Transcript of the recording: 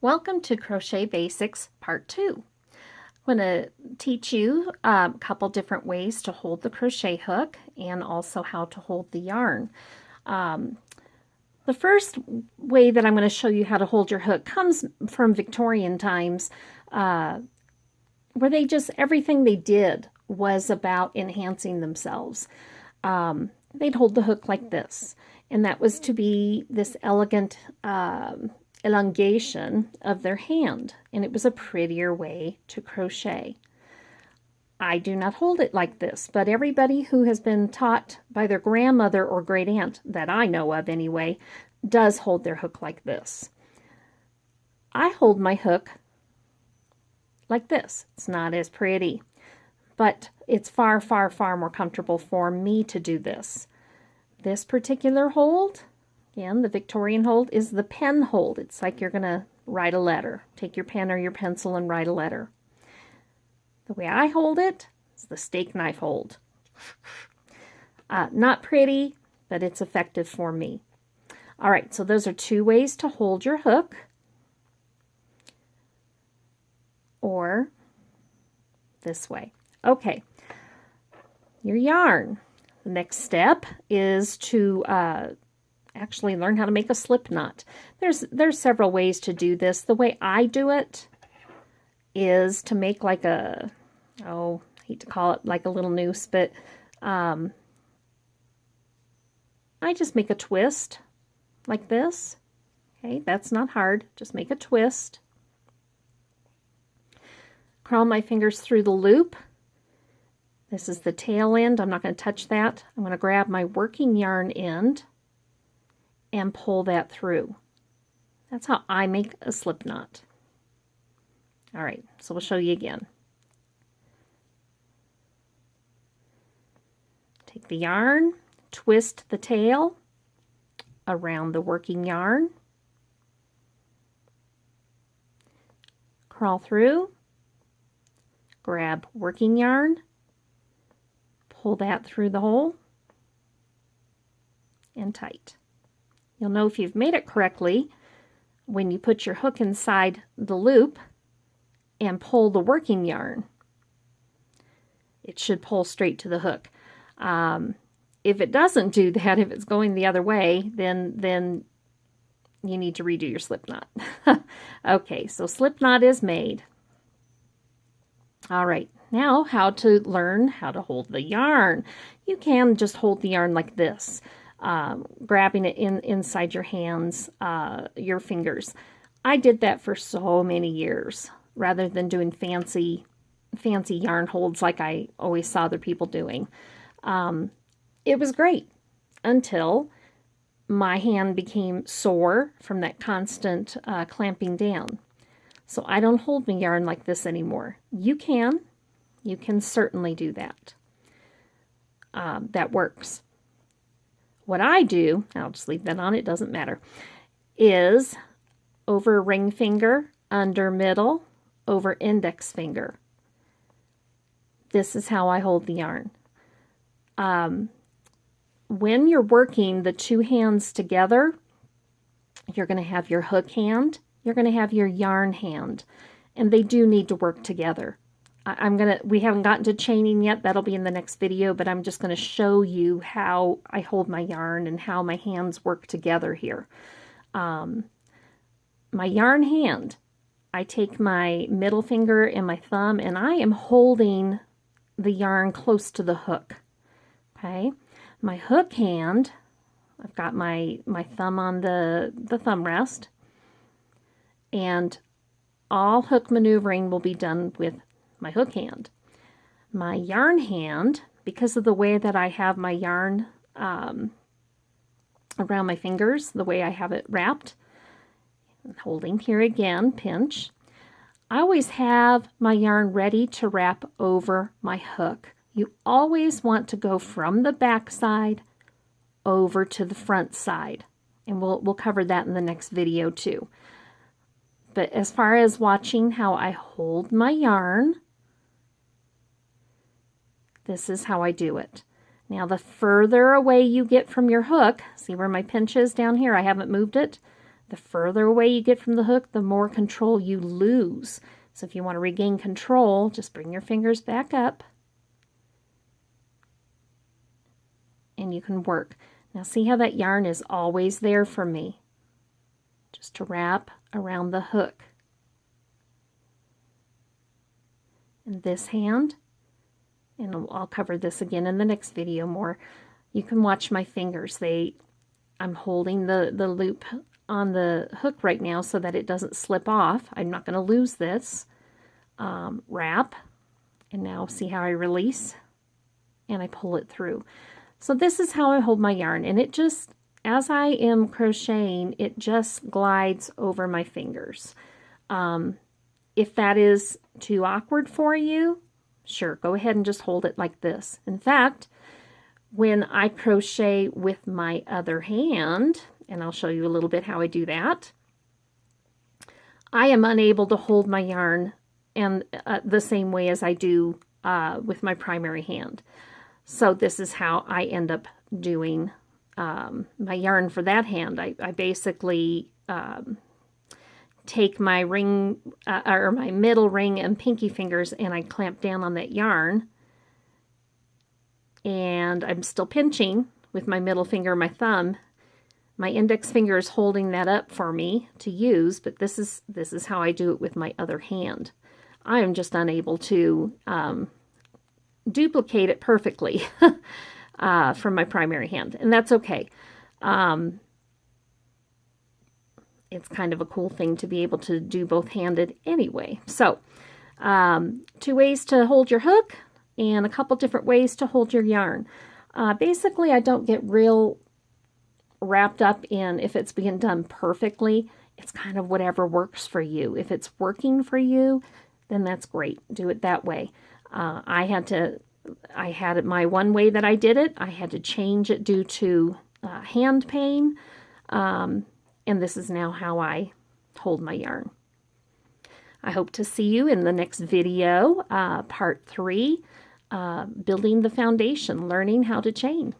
Welcome to Crochet Basics Part 2. I'm going to teach you a couple different ways to hold the crochet hook and also how to hold the yarn. The first way that I'm going to show you how to hold your hook comes from Victorian times, where everything they did was about enhancing themselves. They'd hold the hook like this, and that was to be this elegant elongation of their hand, and it was a prettier way to crochet. I do not hold it like this, but everybody who has been taught by their grandmother or great aunt, that I know of anyway, does hold their hook like this. I hold my hook like this. It's not as pretty, but it's far, far, far more comfortable for me to do this. This particular hold, again, the Victorian hold, is the pen hold. It's like you're going to write a letter. Take your pen or your pencil and write a letter. The way I hold it is the steak knife hold. Not pretty, but it's effective for me. All right, so those are two ways to hold your hook. Or this way. Okay, your yarn. The next step is to actually learn how to make a slip knot. There's several ways to do this. The way I do it is to make like a, I hate to call it like a little noose, but I just make a twist like this. Okay, that's not hard. Just make a twist. Crawl my fingers through the loop. This is the tail end. I'm not going to touch that. I'm going to grab my working yarn end and pull that through. That's how I make a slip knot. All right, so we'll show you again. Take the yarn, twist the tail around the working yarn, crawl through, grab working yarn, pull that through the hole, and tight. You'll know if you've made it correctly when you put your hook inside the loop and pull the working yarn. It should pull straight to the hook. If it doesn't do that, if it's going the other way, then you need to redo your slip knot. Okay, so slip knot is made. All right, now how to learn how to hold the yarn. You can just hold the yarn like this, grabbing it inside your hands, your fingers. I did that for so many years rather than doing fancy yarn holds like I always saw other people doing. It was great until my hand became sore from that constant clamping down. So I don't hold my yarn like this anymore. You can certainly do that. That works. What I do, I'll just leave that on, it doesn't matter, is over ring finger, under middle, over index finger. This is how I hold the yarn. When you're working the two hands together, you're going to have your hook hand, you're going to have your yarn hand, and they do need to work together. We haven't gotten to chaining yet. That'll be in the next video, but I'm just going to show you how I hold my yarn and how my hands work together here. My yarn hand, I take my middle finger and my thumb, and I am holding the yarn close to the hook. Okay, my hook hand, I've got my thumb on the thumb rest, and all hook maneuvering will be done with my hook hand. My yarn hand, because of the way that I have my yarn around my fingers, the way I have it wrapped, and holding here again, pinch, I always have my yarn ready to wrap over my hook. You always want to go from the back side over to the front side, and we'll cover that in the next video too. But as far as watching how I hold my yarn, this is how I do it. Now the further away you get from your hook, see where my pinch is down here? I haven't moved it. The further away you get from the hook, the more control you lose. So if you want to regain control, just bring your fingers back up and you can work. Now see how that yarn is always there for me, just to wrap around the hook. And this hand, and I'll cover this again in the next video more, you can watch my fingers. I'm holding the loop on the hook right now so that it doesn't slip off. I'm not going to lose this. Wrap, and now see how I release and I pull it through. So this is how I hold my yarn, and it just, as I am crocheting, it just glides over my fingers. If that is too awkward for you, sure, go ahead and just hold it like this. In fact, when I crochet with my other hand, and I'll show you a little bit how I do that, I am unable to hold my yarn and the same way as I do with my primary hand. So this is how I end up doing my yarn for that hand. I basically take my ring, or my middle ring and pinky fingers, and I clamp down on that yarn, and I'm still pinching with my middle finger and my thumb. My index finger is holding that up for me to use, but this is how I do it with my other hand. I am just unable to duplicate it perfectly from my primary hand, and that's okay. It's kind of a cool thing to be able to do both-handed anyway. So, 2 ways to hold your hook and a couple different ways to hold your yarn. Basically, I don't get real wrapped up in if it's being done perfectly. It's kind of whatever works for you. If it's working for you, then that's great. Do it that way. I had it my one way that I did it. I had to change it due to hand pain. And this is now how I hold my yarn. I hope to see you in the next video, part 3, building the foundation, learning how to chain.